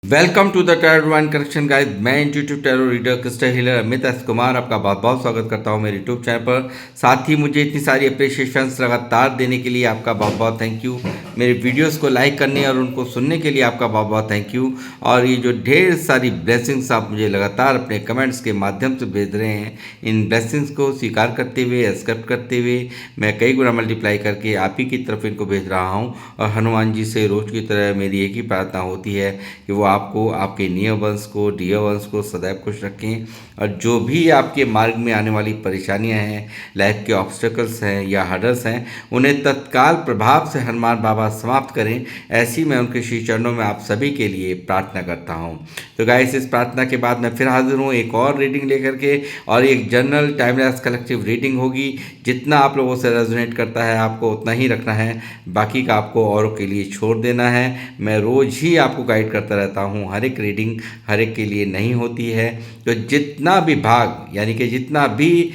Welcome to the tarot one connection guys. मैं intuitive tarot reader crystal healer Amit S Kumar आपका बहुत बहुत स्वागत करता हूं मेरे यूट्यूब चैनल पर। साथ ही मुझे इतनी सारी अप्रिशिएशंस लगातार देने के लिए आपका बहुत बहुत थैंक यू। मेरे वीडियोस को लाइक करने और उनको सुनने के लिए आपका बहुत बहुत थैंक यू। और ये जो ढेर सारी ब्लेसिंग्स आप मुझे लगातार अपने कमेंट्स के माध्यम से भेज रहे हैं, इन ब्लेसिंग्स को स्वीकार करते हुए, एक्सेप्ट करते हुए मैं कई गुना मल्टीप्लाई करके आप ही की तरफ इनको भेज रहा हूँ। और हनुमान जी से रोज़ की तरह मेरी एक ही प्रार्थना होती है कि वो आपको, आपके नियर वंश को, डियर वंश को सदैव खुश रखें। और जो भी आपके मार्ग में आने वाली परेशानियां हैं, लाइफ के ऑब्स्टेकल्स हैं या हर्डल्स हैं, उन्हें तत्काल प्रभाव से हनुमान बाबा समाप्त करें। ऐसी मैं उनके श्री चरणों में आप सभी के लिए प्रार्थना करता हूँ। तो गाइस, इस प्रार्थना के बाद मैं फिर हाजिर हूँ एक और रीडिंग लेकर के, और एक जनरल टाइमलेस कलेक्टिव रीडिंग होगी। जितना आप लोगों से रेजोनेट करता है आपको उतना ही रखना है, बाकी का आपको औरों के लिए छोड़ देना है। मैं रोज़ ही आपको गाइड करता रहता हूँ, हर एक रीडिंग हर एक के लिए नहीं होती है। तो जितना भी भाग, यानी कि जितना भी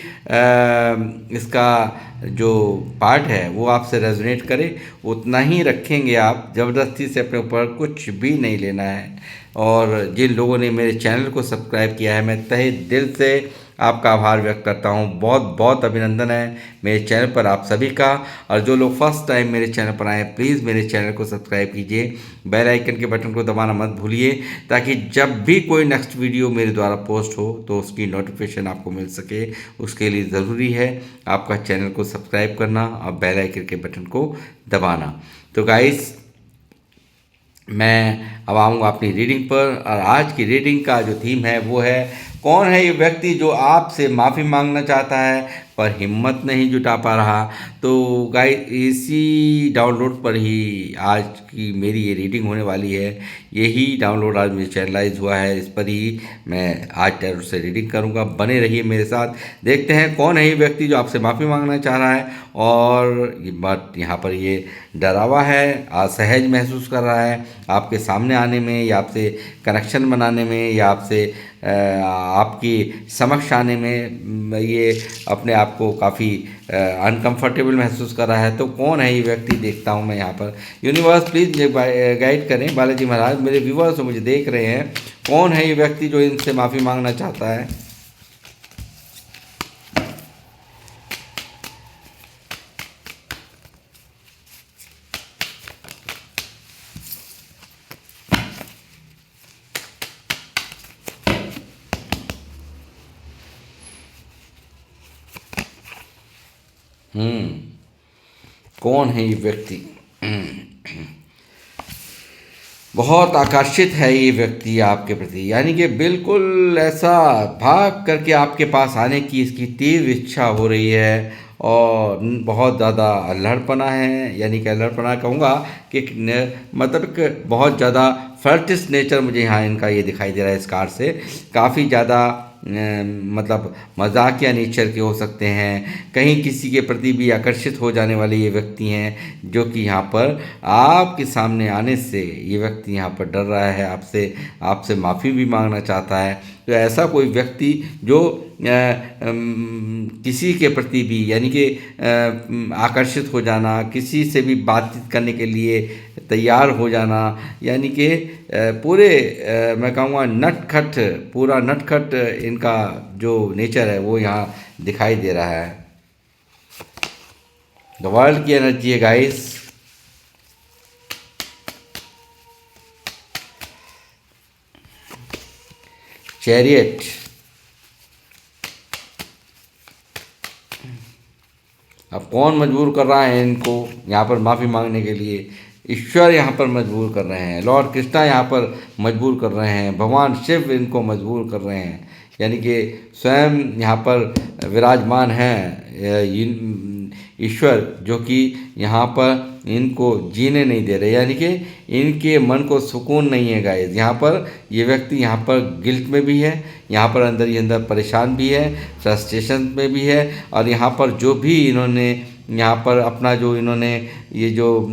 इसका जो पार्ट है वो आपसे रेजोनेट करे उतना ही रखेंगे आप। ज़बरदस्ती से अपने ऊपर कुछ भी नहीं लेना है। और जिन लोगों ने मेरे चैनल को सब्सक्राइब किया है, मैं तहे दिल से आपका आभार व्यक्त करता हूँ। बहुत बहुत अभिनंदन है मेरे चैनल पर आप सभी का। और जो लोग फर्स्ट टाइम मेरे चैनल पर आए, प्लीज़ मेरे चैनल को सब्सक्राइब कीजिए, बेल आइकन के बटन को दबाना मत भूलिए, ताकि जब भी कोई नेक्स्ट वीडियो मेरे द्वारा पोस्ट हो तो उसकी नोटिफिकेशन आपको मिल सके। उसके लिए ज़रूरी है आपका चैनल को सब्सक्राइब करना और बेल आइकन के बटन को दबाना। तो गाइस, मैं अब आऊँगा अपनी रीडिंग पर। और आज की रीडिंग का जो थीम है वो है, कौन है ये व्यक्ति जो आपसे माफ़ी मांगना चाहता है पर हिम्मत नहीं जुटा पा रहा। तो गाइस, इसी डाउनलोड पर ही आज की मेरी ये रीडिंग होने वाली है। यही डाउनलोड आज मेरे चैनलाइज हुआ है, इस पर ही मैं आज टैरो से रीडिंग करूँगा। बने रहिए मेरे साथ, देखते हैं कौन है ये व्यक्ति जो आपसे माफ़ी मांगना चाह रहा है। और ये बात यहाँ पर ये डरावा है, असहज महसूस कर रहा है आपके सामने आने में, या आपसे कनेक्शन बनाने में, या आपसे आपकी समक्ष आने में ये अपने आप को काफ़ी अनकंफर्टेबल महसूस कर रहा है। तो कौन है ये व्यक्ति, देखता हूँ मैं यहाँ पर। यूनिवर्स प्लीज़ मुझे गाइड करें। बालाजी महाराज, मेरे व्यूवर्स मुझे देख रहे हैं, कौन है ये व्यक्ति जो इनसे माफ़ी मांगना चाहता है। कौन है ये व्यक्ति। बहुत आकर्षित है ये व्यक्ति आपके प्रति, यानी कि बिल्कुल ऐसा भाग करके आपके पास आने की इसकी तीव्र इच्छा हो रही है। और बहुत ज़्यादा अल्हड़पना है, यानी कि अल्हड़पना कहूँगा कि मतलब एक बहुत ज़्यादा फ्लर्टिश नेचर मुझे यहाँ इनका ये दिखाई दे रहा है। इस कार्ड से काफ़ी ज़्यादा मतलब मजाकिया नेचर के हो सकते हैं, कहीं किसी के प्रति भी आकर्षित हो जाने वाले ये व्यक्ति हैं, जो कि यहाँ पर आपके सामने आने से ये व्यक्ति यहाँ पर डर रहा है, आपसे आपसे माफ़ी भी मांगना चाहता है। तो ऐसा कोई व्यक्ति जो किसी के प्रति भी, यानी कि आकर्षित हो जाना, किसी से भी बातचीत करने के लिए तैयार हो जाना, यानी कि पूरे मैं कहूँगा नटखट, पूरा नटखट इनका जो नेचर है वो यहाँ दिखाई दे रहा है। द वर्ल्ड की एनर्जी है गाइस। चैरियट, अब कौन मजबूर कर रहा है इनको यहाँ पर माफ़ी मांगने के लिए। ईश्वर यहाँ पर मजबूर कर रहे हैं, लॉर्ड कृष्णा यहाँ पर मजबूर कर रहे हैं, भगवान शिव इनको मजबूर कर रहे हैं, यानी कि स्वयं यहाँ पर विराजमान हैं ईश्वर, जो कि यहाँ पर इनको जीने नहीं दे रहे, यानी कि इनके मन को सुकून नहीं है गाइस। यहाँ पर ये व्यक्ति यहाँ पर गिल्ट में भी है, यहाँ पर अंदर ही अंदर परेशान भी है, फ्रस्ट्रेशन में भी है। और यहाँ पर जो भी इन्होंने यहाँ पर अपना जो इन्होंने ये जो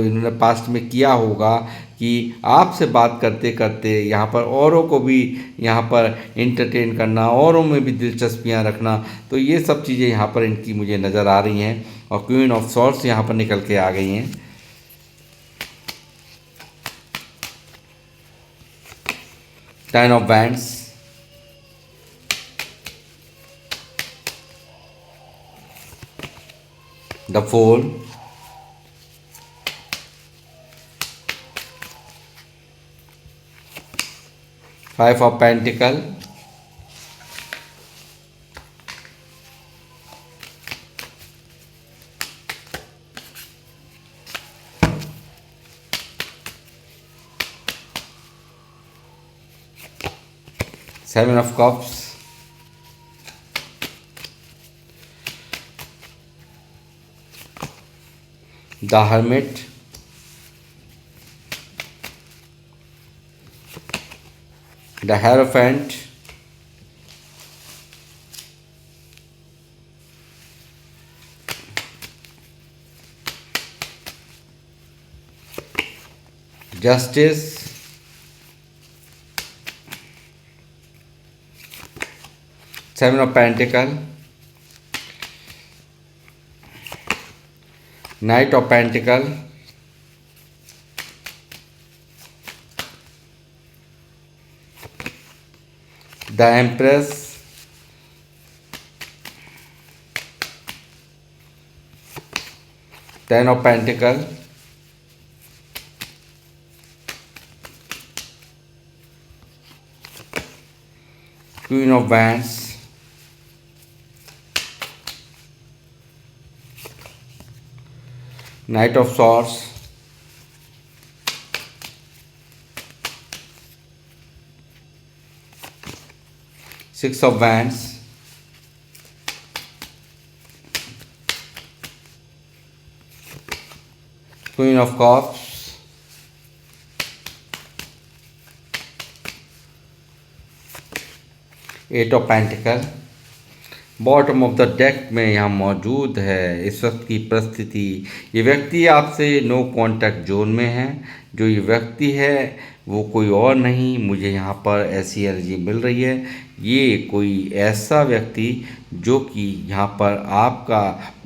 इन्होंने पास्ट में किया होगा कि आपसे बात करते करते यहाँ पर औरों को भी यहाँ पर इंटरटेन करना, औरों में भी दिलचस्पियाँ रखना, तो ये सब चीज़ें यहाँ पर इनकी मुझे नज़र आ रही हैं। और क्वीन ऑफ सॉर्ड्स यहाँ पर निकल के आ गई हैं। 10 of Wands, the Fool, Five of Pentacle, Seven of Cups, the Hermit, the Hierophant, Justice, Seven of Pentacle, Knight of Pentacle, the Empress, Ten of Pentacle, Queen of Wands, Knight of Swords, Six of Wands, Queen of Cups, Eight of Pentacle। Bottom of the deck में यहाँ मौजूद है इस वक्त की परिस्थिति। ये व्यक्ति आपसे नो कांटेक्ट जोन में है। जो ये व्यक्ति है वो कोई और नहीं, मुझे यहाँ पर ऐसी एनर्जी मिल रही है। ये कोई ऐसा व्यक्ति जो कि यहाँ पर आपका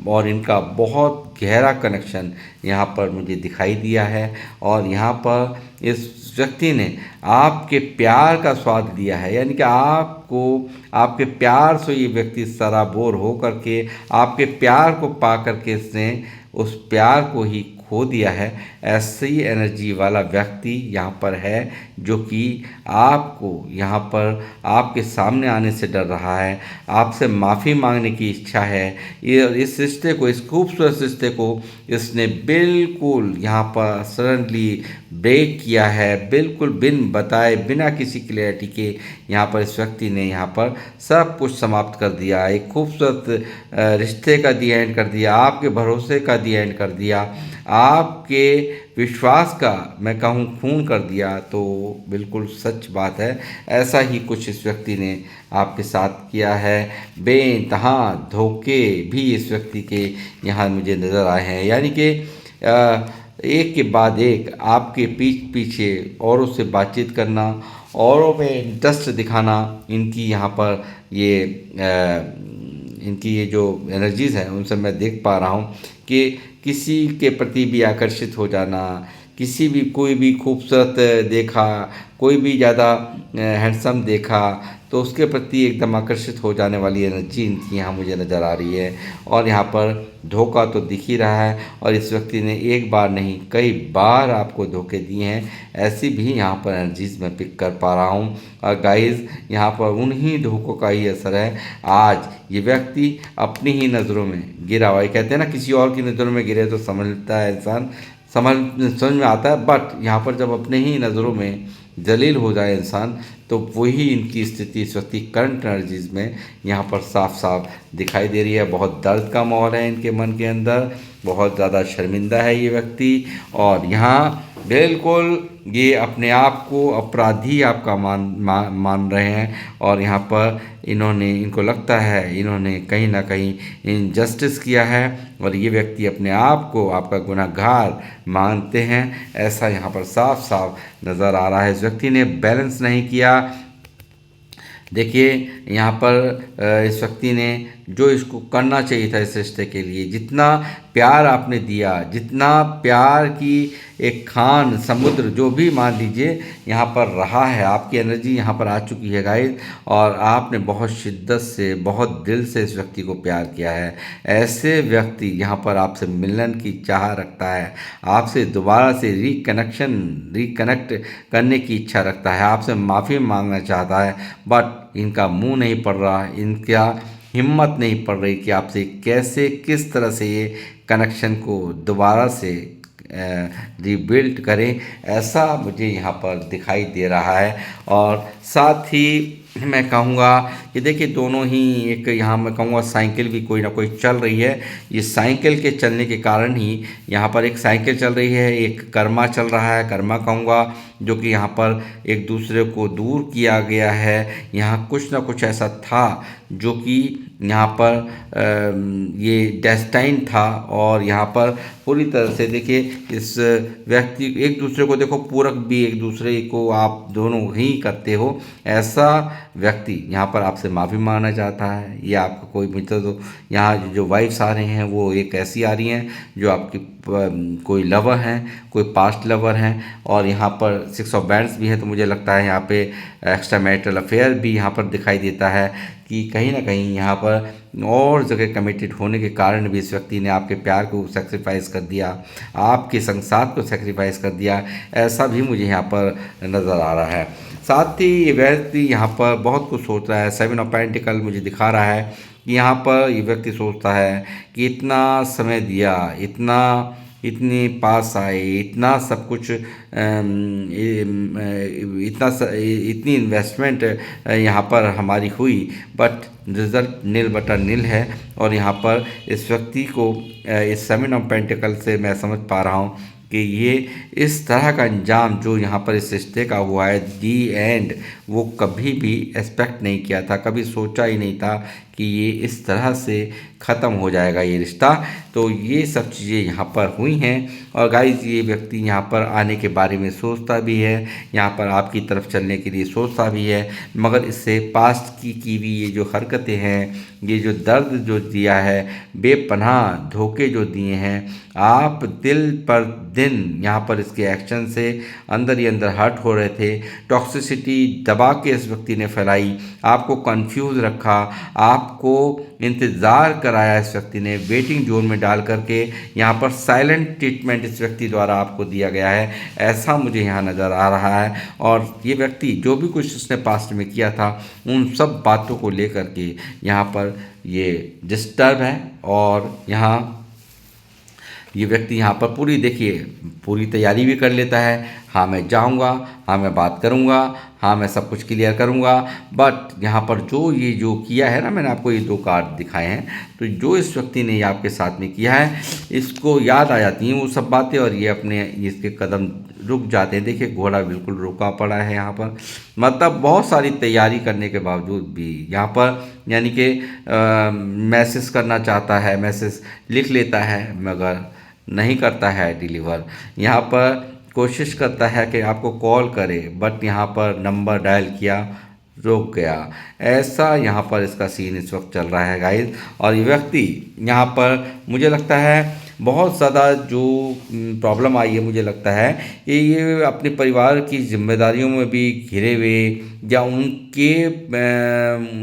और इनका बहुत गहरा कनेक्शन यहाँ पर मुझे दिखाई दिया है। और यहाँ पर इस व्यक्ति ने आपके प्यार का स्वाद लिया है, यानी कि आपको आपके प्यार से ये व्यक्ति सराबोर हो करके आपके प्यार को पा करके इसने उस प्यार को ही खो दिया है। ऐसी एनर्जी वाला व्यक्ति यहाँ पर है जो कि आपको यहाँ पर आपके सामने आने से डर रहा है, आपसे माफ़ी मांगने की इच्छा है। ये इस रिश्ते को, इस खूबसूरत रिश्ते को इसने बिल्कुल यहाँ पर सडनली ब्रेक किया है, बिल्कुल बिन बताए, बिना किसी क्लैरिटी के यहाँ पर इस व्यक्ति ने यहाँ पर सब कुछ समाप्त कर दिया। एक खूबसूरत रिश्ते का दी एंड कर दिया, आपके भरोसे का दी एंड कर दिया, आपके विश्वास का मैं कहूँ खून कर दिया। तो बिल्कुल सच बात है, ऐसा ही कुछ इस व्यक्ति ने आपके साथ किया है। बेइंतहा धोखे भी इस व्यक्ति के यहाँ मुझे नज़र आए हैं, यानी कि एक के बाद एक आपके पीछे औरों से बातचीत करना, औरों में इंटरेस्ट दिखाना, इनकी यहाँ पर ये इनकी ये जो एनर्जीज़ हैं उनसे मैं देख पा रहा हूँ कि किसी के प्रति भी आकर्षित हो जाना, किसी भी कोई भी खूबसूरत देखा, कोई भी ज़्यादा हैंडसम देखा तो उसके प्रति एकदम आकर्षित हो जाने वाली एनर्जी इनकी यहाँ मुझे नज़र आ रही है। और यहाँ पर धोखा तो दिख ही रहा है, और इस व्यक्ति ने एक बार नहीं कई बार आपको धोखे दिए हैं, ऐसी भी यहाँ पर एनर्जीज मैं पिक कर पा रहा हूँ। और गाइस यहाँ पर उन्हीं धोखों का ही असर है। आज ये व्यक्ति अपनी ही नज़रों में गिरा हुआ है। कहते हैं ना, किसी और की नज़रों में गिरे तो समझता है इंसान, समझ में आता है, बट यहाँ पर जब अपने ही नज़रों में जलील हो जाए इंसान तो वही इनकी स्थिति इस वक्त करंट एनर्जीज में यहाँ पर साफ साफ दिखाई दे रही है। बहुत दर्द का माहौल है इनके मन के अंदर, बहुत ज़्यादा शर्मिंदा है ये व्यक्ति, और यहाँ बिल्कुल ये अपने आप को अपराधी आपका मान रहे हैं। और यहाँ पर इनको लगता है इन्होंने कहीं ना कहीं इनजस्टिस किया है, और ये व्यक्ति अपने आप को आपका गुनहगार मानते हैं। ऐसा यहाँ पर साफ साफ नज़र आ रहा है। इस व्यक्ति ने बैलेंस नहीं किया। देखिए यहाँ पर इस व्यक्ति ने जो इसको करना चाहिए था इस रिश्ते के लिए, जितना प्यार आपने दिया, जितना प्यार की एक खान समुद्र जो भी मान लीजिए यहाँ पर रहा है, आपकी एनर्जी यहाँ पर आ चुकी है गाइस, और आपने बहुत शिद्दत से बहुत दिल से इस व्यक्ति को प्यार किया है। ऐसे व्यक्ति यहाँ पर आपसे मिलन की चाह रखता है, आपसे दोबारा से रिकनेक्ट करने की इच्छा रखता है, आपसे माफ़ी मांगना चाहता है, बट इनका मुंह नहीं पड़ रहा, इनका हिम्मत नहीं पड़ रही कि आपसे कैसे किस तरह से ये कनेक्शन को दोबारा से रिबिल्ड करें, ऐसा मुझे यहाँ पर दिखाई दे रहा है। और साथ ही मैं कहूँगा कि देखिए दोनों ही एक यहाँ मैं कहूँगा साइकिल भी कोई ना कोई चल रही है। ये साइकिल के चलने के कारण ही यहाँ पर एक साइकिल चल रही है, एक कर्मा चल रहा है, कर्मा कहूँगा, जो कि यहाँ पर एक दूसरे को दूर किया गया है। यहाँ कुछ ना कुछ ऐसा था जो कि यहाँ पर ये डेस्टाइन था, और यहाँ पर पूरी तरह से देखिए इस व्यक्ति एक दूसरे को देखो पूरक भी एक दूसरे को आप दोनों ही करते हो। ऐसा व्यक्ति यहाँ पर आपसे माफ़ी मांगना चाहता है। ये आपका कोई मित्र, तो यहाँ जो वाइफ्स आ रहे हैं वो एक ऐसी आ रही हैं जो आपकी कोई लवर हैं, कोई पास्ट लवर हैं, और यहाँ पर 6 ऑफ बैंड्स भी है। तो मुझे लगता है यहाँ पे एक्स्ट्रा मैरिटल अफेयर भी यहाँ पर दिखाई देता है कि कहीं ना कहीं यहाँ पर और जगह कमिटेड होने के कारण भी इस व्यक्ति ने आपके प्यार को सेक्रीफाइस कर दिया, आपके संसार को सेक्रीफाइस कर दिया, ऐसा भी मुझे यहाँ पर नज़र आ रहा है। साथ ही ये व्यक्ति यहाँ पर बहुत कुछ सोच रहा है। 7 ऑफ पेंटिकल मुझे दिखा रहा है कि यहाँ पर ये व्यक्ति सोचता है कि इतना समय दिया, इतने पास आए, इतना सब कुछ इतनी इन्वेस्टमेंट यहाँ पर हमारी हुई, बट रिज़ल्ट नील बटा नील है। और यहाँ पर इस व्यक्ति को इस 7 ऑफ पेंटिकल से मैं समझ पा रहा हूँ कि ये इस तरह का अंजाम जो यहाँ पर इस रिश्ते का हुआ है, दी एंड, वो कभी भी एक्सपेक्ट नहीं किया था, कभी सोचा ही नहीं था कि ये इस तरह से ख़त्म हो जाएगा ये रिश्ता। तो ये सब चीज़ें यहाँ पर हुई हैं। और गाइस ये व्यक्ति यहाँ पर आने के बारे में सोचता भी है, यहाँ पर आपकी तरफ चलने के लिए सोचता भी है, मगर इससे पास्ट की हुई ये जो हरकतें हैं, ये जो दर्द जो दिया है, बेपनाह धोखे जो दिए हैं, आप दिल पर दिन यहाँ पर इसके एक्शन से अंदर ही अंदर हर्ट हो रहे थे। टॉक्सिसिटी दबा के इस व्यक्ति ने फैलाई, आपको कंफ्यूज रखा, आपको इंतज़ार कराया इस व्यक्ति ने, वेटिंग जोन में डाल करके यहाँ पर साइलेंट ट्रीटमेंट इस व्यक्ति द्वारा आपको दिया गया है, ऐसा मुझे यहाँ नज़र आ रहा है। और ये व्यक्ति जो भी कुछ उसने पास्ट में किया था उन सब बातों को लेकर के यहाँ पर ये डिस्टर्ब है। और यहाँ ये व्यक्ति यहाँ पर पूरी तैयारी भी कर लेता है, हाँ मैं जाऊँगा, हाँ मैं बात करूँगा, हाँ मैं सब कुछ क्लियर करूँगा, बट यहाँ पर जो किया है ना, मैंने आपको ये 2 कार्ड दिखाए हैं, तो जो इस व्यक्ति ने ये आपके साथ में किया है, इसको याद आ जाती हैं वो सब बातें, और ये अपने इसके कदम रुक जाते हैं। देखिए घोड़ा बिल्कुल रुका पड़ा है यहाँ पर, मतलब बहुत सारी तैयारी करने के बावजूद भी यहाँ पर यानी कि मैसेज करना चाहता है, मैसेज लिख लेता है, मगर नहीं करता है डिलीवर। यहाँ पर कोशिश करता है कि आपको कॉल करे, बट यहाँ पर नंबर डायल किया, रुक गया। ऐसा यहाँ पर इसका सीन इस वक्त चल रहा है गाइस। और ये व्यक्ति यहाँ पर मुझे लगता है बहुत ज़्यादा जो प्रॉब्लम आई है, मुझे लगता है कि ये अपने परिवार की जिम्मेदारियों में भी घिरे हुए, या उनके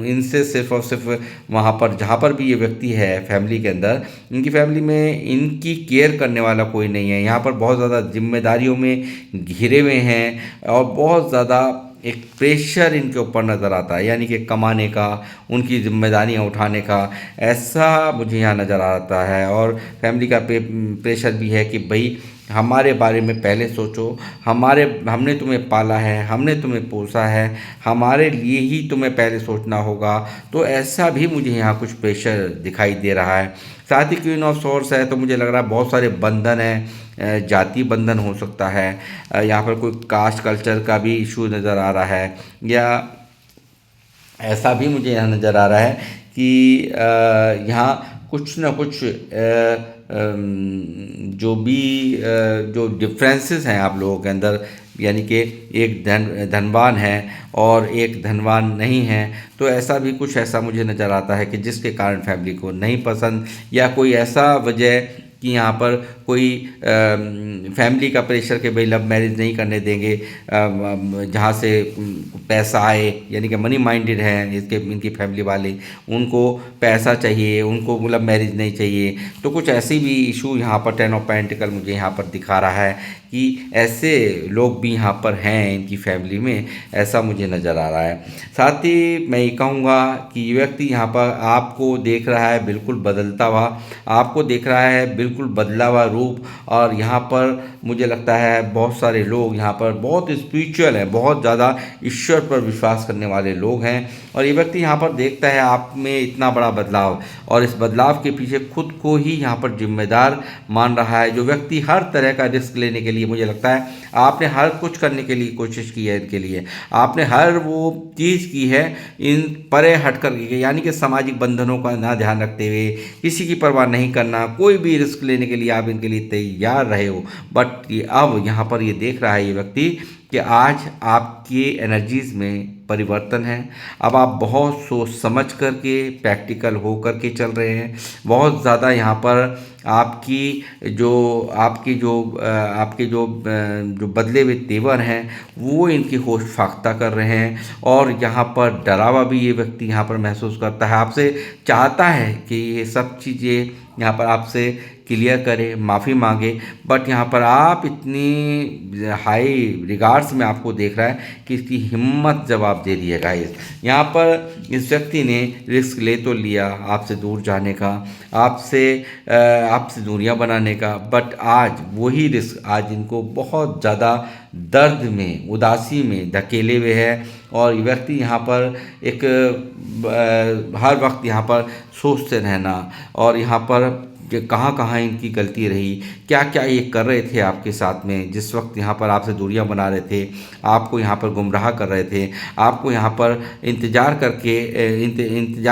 इनसे सिर्फ और सिर्फ वहाँ पर जहाँ पर भी ये व्यक्ति है फैमिली के अंदर, इनकी फैमिली में इनकी केयर करने वाला कोई नहीं है। यहाँ पर बहुत ज़्यादा जिम्मेदारियों में घिरे हुए हैं, और बहुत ज़्यादा एक प्रेशर इनके ऊपर नज़र आता है, यानी कि कमाने का, उनकी जिम्मेदारियाँ उठाने का, ऐसा मुझे यहाँ नज़र आता है। और फैमिली का प्रेशर भी है कि भाई हमारे बारे में पहले सोचो, हमने तुम्हें पाला है, हमने तुम्हें पोसा है, हमारे लिए ही तुम्हें पहले सोचना होगा। तो ऐसा भी मुझे यहाँ कुछ प्रेशर दिखाई दे रहा है। साथ ही क्वीन ऑफ सोर्स है, तो मुझे लग रहा है बहुत सारे बंधन हैं, जाति बंधन हो सकता है, यहाँ पर कोई कास्ट कल्चर का भी इशू नज़र आ रहा है, या ऐसा भी मुझे यहाँ नज़र आ रहा है कि यहाँ कुछ ना कुछ जो डिफरेंसेस हैं आप लोगों के अंदर, यानी कि एक धनवान है और एक धनवान नहीं है, तो ऐसा भी कुछ ऐसा मुझे नज़र आता है कि जिसके कारण फैमिली को नहीं पसंद, या कोई ऐसा वजह कि यहाँ पर कोई फैमिली का प्रेशर के भाई लव मैरिज नहीं करने देंगे, जहाँ से पैसा आए, यानी कि मनी माइंडेड हैं इसके इनकी फैमिली वाले, उनको पैसा चाहिए, उनको लव मैरिज नहीं चाहिए। तो कुछ ऐसे भी इशू यहाँ पर 10 ऑफ पेंटिकल मुझे यहाँ पर दिखा रहा है कि ऐसे लोग भी यहाँ पर हैं इनकी फैमिली में, ऐसा मुझे नज़र आ रहा है। साथ ही मैं ये कहूँगा कि ये व्यक्ति यहाँ पर आपको देख रहा है बिल्कुल बदलता हुआ, आपको देख रहा है बिल्कुल बदला हुआ रूप। और यहाँ पर मुझे लगता है बहुत सारे लोग यहाँ पर बहुत स्पिरिचुअल हैं, बहुत ज़्यादा ईश्वर पर विश्वास करने वाले लोग हैं। और ये व्यक्ति यहाँ पर देखता है आप में इतना बड़ा बदलाव, और इस बदलाव के पीछे खुद को ही यहाँ पर जिम्मेदार मान रहा है। जो व्यक्ति हर तरह का रिस्क लेने के लिए, मुझे लगता है आपने हर कुछ करने के लिए कोशिश की है इनके लिए, आपने हर वो चीज़ की है इन परे हट कर के, यानी कि सामाजिक बंधनों का ना ध्यान रखते हुए, किसी की परवाह नहीं करना, कोई भी रिस्क लेने के लिए आप इनके लिए तैयार रहे हो। बट ये अब यहाँ पर ये देख रहा है ये व्यक्ति कि आज आपकी एनर्जीज़ में परिवर्तन है। अब आप बहुत सोच समझ कर के, प्रैक्टिकल हो कर के चल रहे हैं। बहुत ज़्यादा यहाँ पर आपकी जो बदले हुए तेवर हैं वो इनकी होश फाख्ता कर रहे हैं। और यहाँ पर डरावा भी ये व्यक्ति यहाँ पर महसूस करता है, आपसे चाहता है कि ये सब चीज़ें यहाँ पर आपसे क्लियर करे, माफ़ी मांगे। बट यहाँ पर आप इतनी हाई रिगार्ड्स में आपको देख रहा है कि इसकी हिम्मत जवाब दे दिया गाइस। यहाँ पर इस व्यक्ति ने रिस्क ले तो लिया आपसे दूर जाने का, आपसे दूरियां बनाने का, बट आज वही रिस्क आज इनको बहुत ज़्यादा दर्द में, उदासी में धकेले हुए है। और ये व्यक्ति यहाँ पर एक हर वक्त यहाँ पर सोचते रहना, और यहाँ पर कि कहाँ कहाँ इनकी गलती रही, क्या क्या ये कर रहे थे आपके साथ में, जिस वक्त यहाँ पर आपसे दूरियां बना रहे थे, आपको यहाँ पर गुमराह कर रहे थे, आपको यहाँ पर इंतज़ार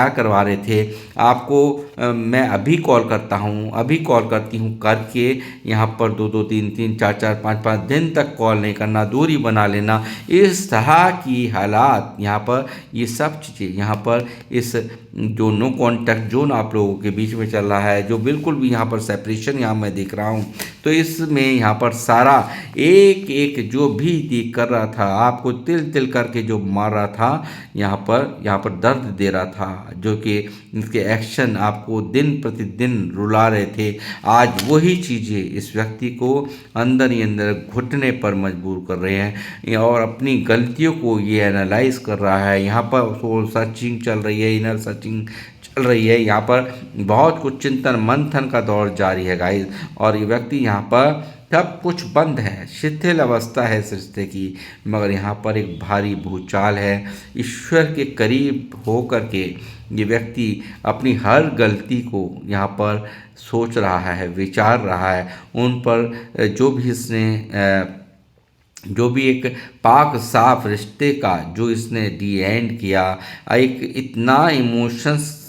करवा रहे थे, आपको मैं अभी कॉल करता हूँ, अभी कॉल करती हूँ करके यहाँ पर 2-2, 3-3, 4-4, 5-5 दिन तक कॉल नहीं करना, दूरी बना लेना, इस तरह की हालात यहाँ पर, ये सब चीज़ें यहाँ पर इस जो नो कॉन्टैक्ट जोन आप लोगों के बीच में चल रहा है, जो बिल्कुल भी यहाँ पर सेपरेशन यहाँ मैं देख रहा हूँ, तो इसमें यहाँ पर सारा एक एक जो भी कर रहा था, आपको तिल तिल करके जो मार रहा था, यहाँ पर दर्द दे रहा था, जो कि इसके एक्शन आपको दिन प्रतिदिन रुला रहे थे, आज वही चीज़ें इस व्यक्ति को अंदर ही अंदर घुटने पर मजबूर कर रहे हैं। और अपनी गलतियों को ये एनालाइज कर रहा है। यहाँ पर सोल सर्चिंग चल रही है, इनर सर्चिंग चल रही है, यहाँ पर बहुत कुछ चिंतन मंथन का दौर जारी है गाइस। और ये व्यक्ति यहाँ पर सब कुछ बंद है, शिथिल अवस्था है इस रिश्ते की, मगर यहाँ पर एक भारी भूचाल है। ईश्वर के करीब हो कर के ये व्यक्ति अपनी हर गलती को यहाँ पर सोच रहा है, विचार रहा है, उन पर जो भी एक पाक साफ रिश्ते का जो इसने डी एंड किया, एक इतना इमोशंस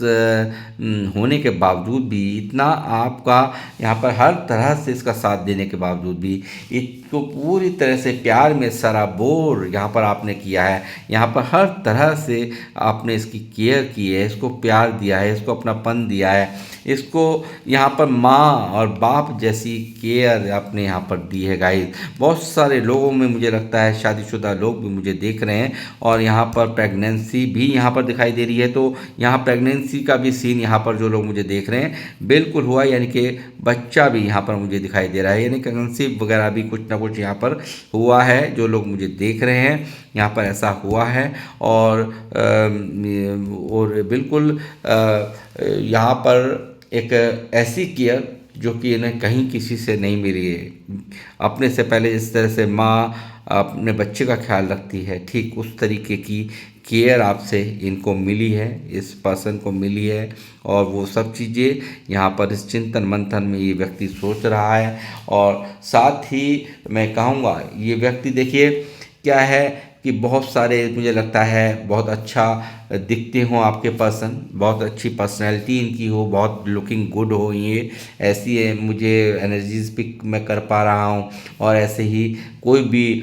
होने के बावजूद भी, इतना आपका यहाँ पर हर तरह से इसका साथ देने के बावजूद भी, इसको पूरी तरह से प्यार में सराबोर यहाँ पर आपने किया है। यहाँ पर हर तरह से आपने इसकी केयर की है, इसको प्यार दिया है, इसको अपनापन दिया है, इसको यहाँ पर माँ और बाप जैसी केयर आपने यहाँ पर दी है गाइस। बहुत सारे लोगों में मुझे लगता है शादीशुदा लोग भी मुझे देख रहे हैं, और यहाँ पर प्रेगनेंसी भी यहाँ पर दिखाई दे रही है। तो यहाँ प्रेगनेंसी का भी सीन यहाँ पर जो लोग मुझे देख रहे हैं बिल्कुल हुआ, यानी कि बच्चा भी यहाँ पर मुझे दिखाई दे रहा है, यानी कंसीव वगैरह भी कुछ ना कुछ यहाँ पर हुआ है। जो लोग मुझे देख रहे हैं यहाँ पर ऐसा हुआ है। और बिल्कुल यहाँ पर एक ऐसी केयर जो कि इन्हें कहीं किसी से नहीं मिली है। अपने से पहले जिस तरह से माँ अपने बच्चे का ख्याल रखती है, ठीक उस तरीके की केयर आपसे इनको मिली है, इस पर्सन को मिली है। और वो सब चीज़ें यहाँ पर इस चिंतन मंथन में ये व्यक्ति सोच रहा है। और साथ ही मैं कहूँगा ये व्यक्ति देखिए क्या है कि बहुत सारे मुझे लगता है बहुत अच्छा दिखते हों आपके पर्सन, बहुत अच्छी पर्सनैलिटी इनकी हो, बहुत लुकिंग गुड हो, ये ऐसी है मुझे एनर्जीज पिक मैं कर पा रहा हूँ। और ऐसे ही कोई भी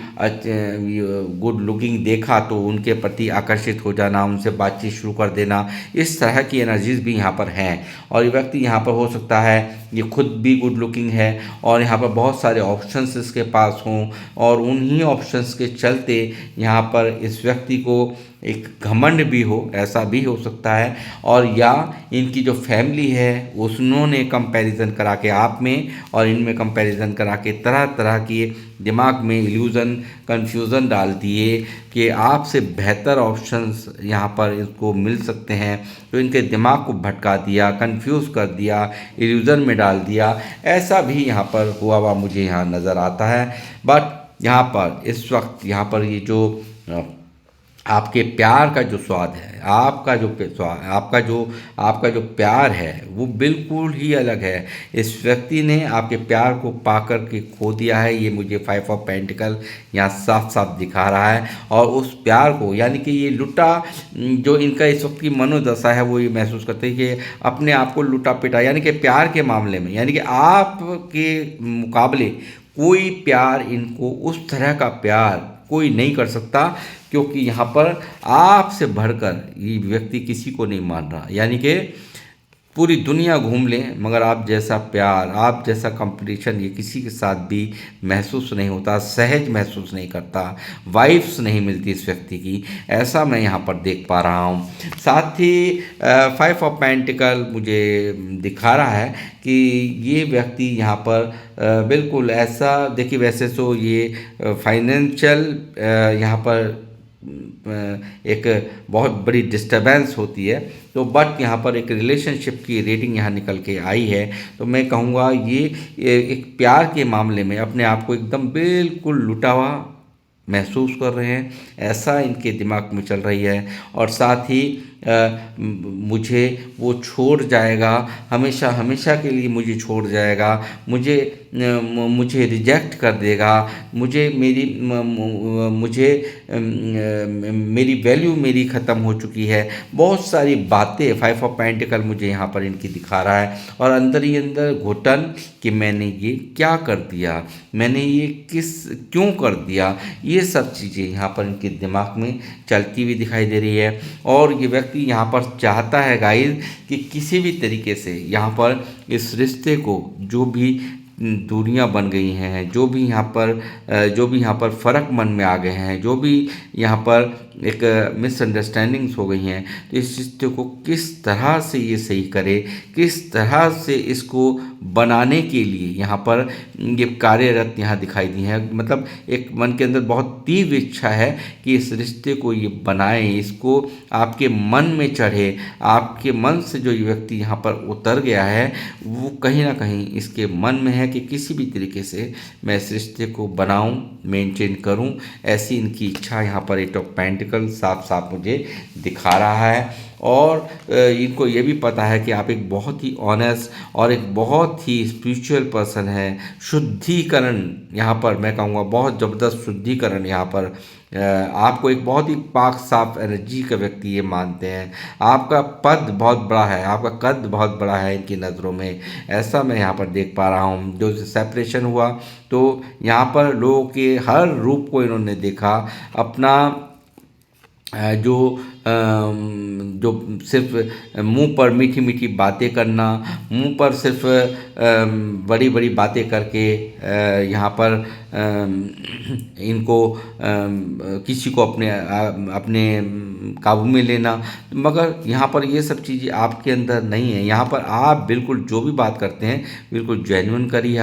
गुड लुकिंग देखा तो उनके प्रति आकर्षित हो जाना, उनसे बातचीत शुरू कर देना, इस तरह की एनर्जीज भी यहाँ पर हैं। और ये व्यक्ति यहाँ पर हो सकता है ये खुद भी गुड लुकिंग है और यहाँ पर बहुत सारे ऑप्शंस इसके पास हों, और उन्हीं ऑप्शंस के चलते यहाँ पर इस व्यक्ति को एक घमंड भी हो, ऐसा भी हो सकता है। और या इनकी जो फैमिली है उन्होंने कंपैरिजन करा के आप में और इनमें कंपैरिजन करा के तरह तरह की दिमाग में इल्यूज़न, कन्फ्यूज़न डाल दिए कि आपसे बेहतर ऑप्शंस यहाँ पर इसको मिल सकते हैं, तो इनके दिमाग को भटका दिया, कंफ्यूज कर दिया, इल्यूज़न में डाल दिया। ऐसा भी यहाँ पर हुआ हुआ मुझे यहाँ नज़र आता है। बट यहाँ पर इस वक्त यहाँ पर ये जो आपके प्यार का जो स्वाद है, आपका जो प्यार है वो बिल्कुल ही अलग है। इस व्यक्ति ने आपके प्यार को पाकर के खो दिया है, ये मुझे 5 ऑफ पेंटिकल यहाँ साफ साफ दिखा रहा है। और उस प्यार को यानी कि ये लुटा, जो इनका इस वक्त की मनोदशा है वो ये महसूस करते हैं कि अपने आप को लुटा पिटा, यानी कि प्यार के मामले में, यानी कि आपके मुकाबले कोई प्यार, इनको उस तरह का प्यार कोई नहीं कर सकता, क्योंकि यहाँ पर आपसे बढ़कर ये व्यक्ति किसी को नहीं मान रहा। यानी कि पूरी दुनिया घूम लें मगर आप जैसा प्यार, आप जैसा कंपटीशन ये किसी के साथ भी महसूस नहीं होता, सहज महसूस नहीं करता, वाइब्स नहीं मिलती इस व्यक्ति की, ऐसा मैं यहाँ पर देख पा रहा हूँ। साथ ही 5 ऑफ पेंटिकल मुझे दिखा रहा है कि ये व्यक्ति यहाँ पर बिल्कुल ऐसा, देखिए वैसे तो ये फाइनेंशियल यहाँ पर एक बहुत बड़ी डिस्टर्बेंस होती है, तो बट यहाँ पर एक रिलेशनशिप की रेटिंग यहाँ निकल के आई है। तो मैं कहूँगा ये एक प्यार के मामले में अपने आप को एकदम बिल्कुल लुटा हुआ महसूस कर रहे हैं, ऐसा इनके दिमाग में चल रही है। और साथ ही मुझे वो छोड़ जाएगा, हमेशा हमेशा के लिए मुझे छोड़ जाएगा, मुझे रिजेक्ट कर देगा, मेरी वैल्यू मेरी ख़त्म हो चुकी है। बहुत सारी बातें 5 ऑफ पेंटिकल मुझे यहाँ पर इनकी दिखा रहा है, और अंदर ही अंदर घुटन कि मैंने ये क्या कर दिया, मैंने ये क्यों कर दिया, ये सब चीज़ें यहाँ पर इनके दिमाग में चलती हुई दिखाई दे रही है। और ये व्यक्ति यहाँ पर चाहता है गाइस कि किसी भी तरीके से यहाँ पर इस रिश्ते को, जो भी दूरियां बन गई हैं, जो भी यहाँ पर फ़र्क मन में आ गए हैं, जो भी यहाँ पर एक मिसअंडरस्टैंडिंग्स हो गई हैं, तो इस रिश्ते को किस तरह से ये सही करे, किस तरह से इसको बनाने के लिए यहाँ पर ये कार्यरत यहाँ दिखाई दी है। मतलब एक मन के अंदर बहुत तीव्र इच्छा है कि इस रिश्ते को ये बनाएं, इसको आपके मन में चढ़े, आपके मन से जो ये व्यक्ति यहाँ पर उतर गया है वो कहीं ना कहीं इसके मन में है कि किसी भी तरीके से मैं इस रिश्ते को बनाऊं, मेंटेन करूं, ऐसी इनकी इच्छा यहाँ पर 8 ऑफ पेंटिकल साफ साफ मुझे दिखा रहा है। और इनको ये भी पता है कि आप एक बहुत ही ऑनेस्ट और एक बहुत ही स्पिरिचुअल पर्सन है। शुद्धिकरण यहाँ पर मैं कहूँगा, बहुत ज़बरदस्त शुद्धिकरण यहाँ पर आपको एक बहुत ही पाक साफ एनर्जी का व्यक्ति ये मानते हैं। आपका पद बहुत बड़ा है, आपका कद बहुत बड़ा है इनकी नज़रों में, ऐसा मैं यहाँ पर देख पा रहा हूँ। जो सेपरेशन हुआ तो यहाँ पर लोगों के हर रूप को इन्होंने देखा, अपना जो सिर्फ मुंह पर मीठी मीठी बातें करना, मुंह पर सिर्फ बड़ी बड़ी बातें करके यहाँ पर इनको किसी को अपने काबू में लेना, मगर यहाँ पर ये सब चीज़ें आपके अंदर नहीं है। यहाँ पर आप बिल्कुल जो भी बात करते हैं बिल्कुल जेन्युइन करी है,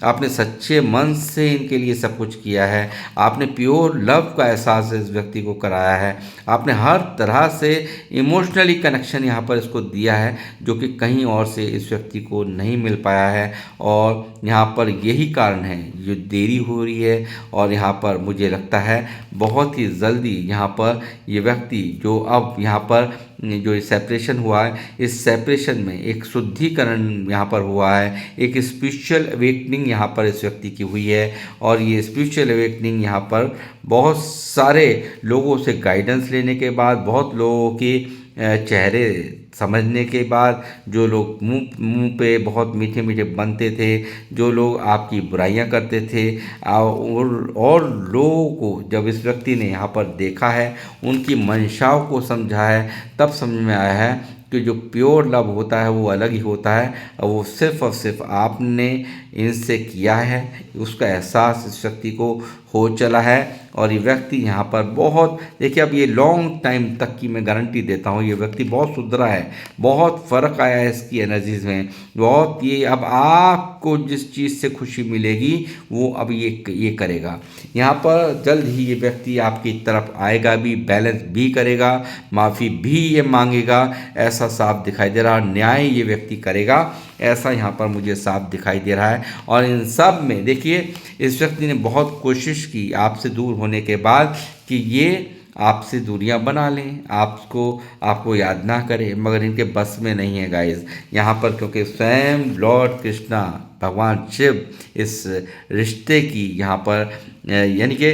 आपने सच्चे मन से इनके लिए सब कुछ किया है, आपने प्योर लव का एहसास इस व्यक्ति को कराया है, आपने हर तरह से इमोशनली कनेक्शन यहाँ पर इसको दिया है जो कि कहीं और से इस व्यक्ति को नहीं मिल पाया है। और यहाँ पर यही कारण है जो देरी हो रही है, और यहाँ पर मुझे लगता है बहुत ही जल्दी यहाँ पर ये व्यक्ति जो अब यहाँ पर जो सेपरेशन हुआ है, इस सेपरेशन में एक शुद्धिकरण यहाँ पर हुआ है, एक स्पिरिचुअल अवेकनिंग यहाँ पर इस व्यक्ति की हुई है। और ये स्पिरिचुअल अवेकनिंग यहाँ पर बहुत सारे लोगों से गाइडेंस लेने के बाद, बहुत लोगों की चेहरे समझने के बाद, जो लोग मुंह मुंह पे बहुत मीठे मीठे बनते थे, जो लोग आपकी बुराइयां करते थे, और लोगों को जब इस व्यक्ति ने यहाँ पर देखा है, उनकी मंशाओं को समझा है, तब समझ में आया है कि जो प्योर लव होता है वो अलग ही होता है, और वो सिर्फ़ और सिर्फ आपने इनसे किया है, उसका एहसास इस व्यक्ति को हो चला है। और ये व्यक्ति यहाँ पर बहुत, देखिए अब ये लॉन्ग टाइम तक की मैं गारंटी देता हूँ, ये व्यक्ति बहुत सुधरा है, बहुत फ़र्क आया है इसकी एनर्जीज में, बहुत। ये अब आपको जिस चीज़ से खुशी मिलेगी वो अब ये करेगा। यहाँ पर जल्द ही ये व्यक्ति आपकी तरफ आएगा भी, बैलेंस भी करेगा, माफ़ी भी ये मांगेगा, ऐसा साफ दिखाई दे रहा। न्याय ये व्यक्ति करेगा, ऐसा यहाँ पर मुझे साफ दिखाई दे रहा है। और इन सब में देखिए, इस व्यक्ति ने बहुत कोशिश की आपसे दूर होने के बाद कि ये आपसे दूरियां बना लें, आपको याद ना करें, मगर इनके बस में नहीं है गाइस यहाँ पर, क्योंकि स्वयं लॉर्ड कृष्णा भगवान शिव इस रिश्ते की यहाँ पर यानी कि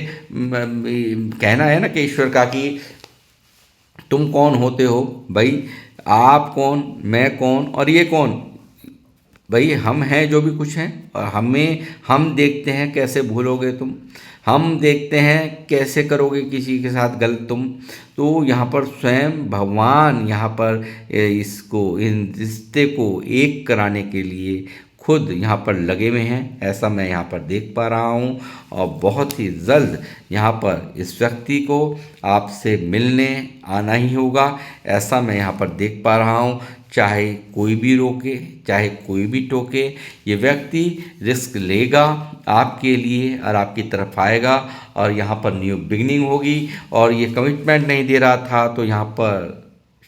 कहना है ना कि ईश्वर का कि तुम कौन होते हो भाई, आप कौन, मैं कौन और ये कौन, भाई हम हैं जो भी कुछ हैं, और हम देखते हैं कैसे भूलोगे तुम, हम देखते हैं कैसे करोगे किसी के साथ गलत तुम। तो यहाँ पर स्वयं भगवान यहाँ पर इन रिश्ते को एक कराने के लिए खुद यहाँ पर लगे हुए हैं, ऐसा मैं यहाँ पर देख पा रहा हूँ। और बहुत ही जल्द यहाँ पर इस व्यक्ति को आपसे मिलने आना ही होगा, ऐसा मैं यहाँ पर देख पा रहा हूँ। चाहे कोई भी रोके, चाहे कोई भी टोके, ये व्यक्ति रिस्क लेगा आपके लिए और आपकी तरफ आएगा, और यहाँ पर न्यू बिगनिंग होगी। और ये कमिटमेंट नहीं दे रहा था, तो यहाँ पर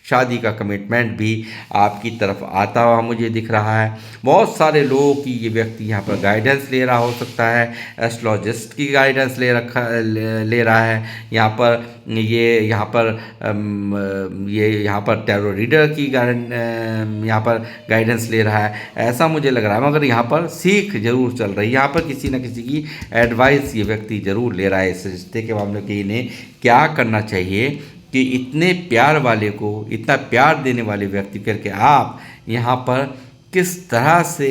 शादी का कमिटमेंट भी आपकी तरफ आता हुआ मुझे दिख रहा है। बहुत सारे लोगों की ये व्यक्ति यहाँ पर गाइडेंस ले रहा हो सकता है, एस्ट्रोलॉजिस्ट की गाइडेंस ले रहा है यहाँ पर, ये यहाँ पर टैरो रीडर की यहाँ पर गाइडेंस ले रहा है, ऐसा मुझे लग रहा है। मगर यहाँ पर सीख जरूर चल रही है, यहाँ पर किसी न किसी की एडवाइस ये व्यक्ति जरूर ले रहा है इस रिश्ते के मामले में कि इन्हें क्या करना चाहिए, कि इतने प्यार वाले को, इतना प्यार देने वाले व्यक्ति करके आप यहाँ पर किस तरह से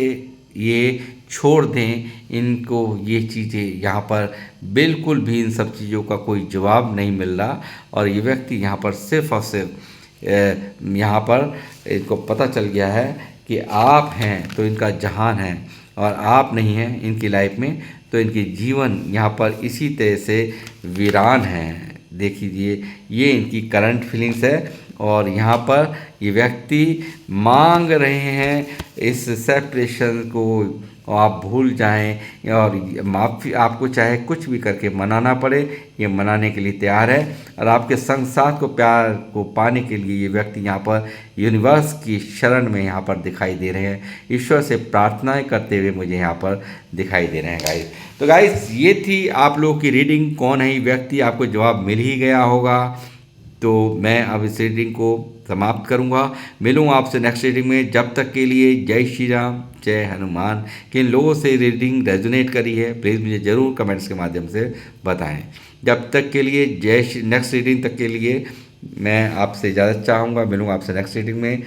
ये छोड़ दें इनको। ये चीज़ें यहाँ पर बिल्कुल भी इन सब चीज़ों का कोई जवाब नहीं मिल रहा, और ये व्यक्ति यहाँ पर सिर्फ और सिर्फ यहाँ पर इनको पता चल गया है कि आप हैं तो इनका जहान है, और आप नहीं हैं इनकी लाइफ में तो इनकी जीवन यहाँ पर इसी तरह से वीरान है। देखिए ये इनकी करंट फीलिंग्स है, और यहाँ पर ये व्यक्ति मांग रहे हैं इस सेपरेशन को आप भूल जाएं, और माफ़ी आपको चाहे कुछ भी करके मनाना पड़े, ये मनाने के लिए तैयार है। और आपके संग साथ को, प्यार को पाने के लिए ये व्यक्ति यहाँ पर यूनिवर्स की शरण में यहाँ पर दिखाई दे रहे हैं, ईश्वर से प्रार्थनाएं करते हुए मुझे यहाँ पर दिखाई दे रहे हैं गाइस। तो गाइस ये थी आप लोगों की रीडिंग, कौन है ये व्यक्ति, आपको जवाब मिल ही गया होगा। तो मैं अब इस रीडिंग को समाप्त करूंगा, मिलूंगा आपसे नेक्स्ट रीडिंग में। जब तक के लिए जय श्री राम, जय हनुमान। किन लोगों से रीडिंग रेजोनेट करी है प्लीज़ मुझे ज़रूर कमेंट्स के माध्यम से बताएं। जब तक के लिए नेक्स्ट रीडिंग तक के लिए मैं आपसे इजाज़त चाहूँगा, मिलूंगा आपसे नेक्स्ट रीडिंग में।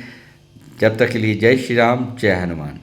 जब तक के लिए जय श्री राम, जय हनुमान।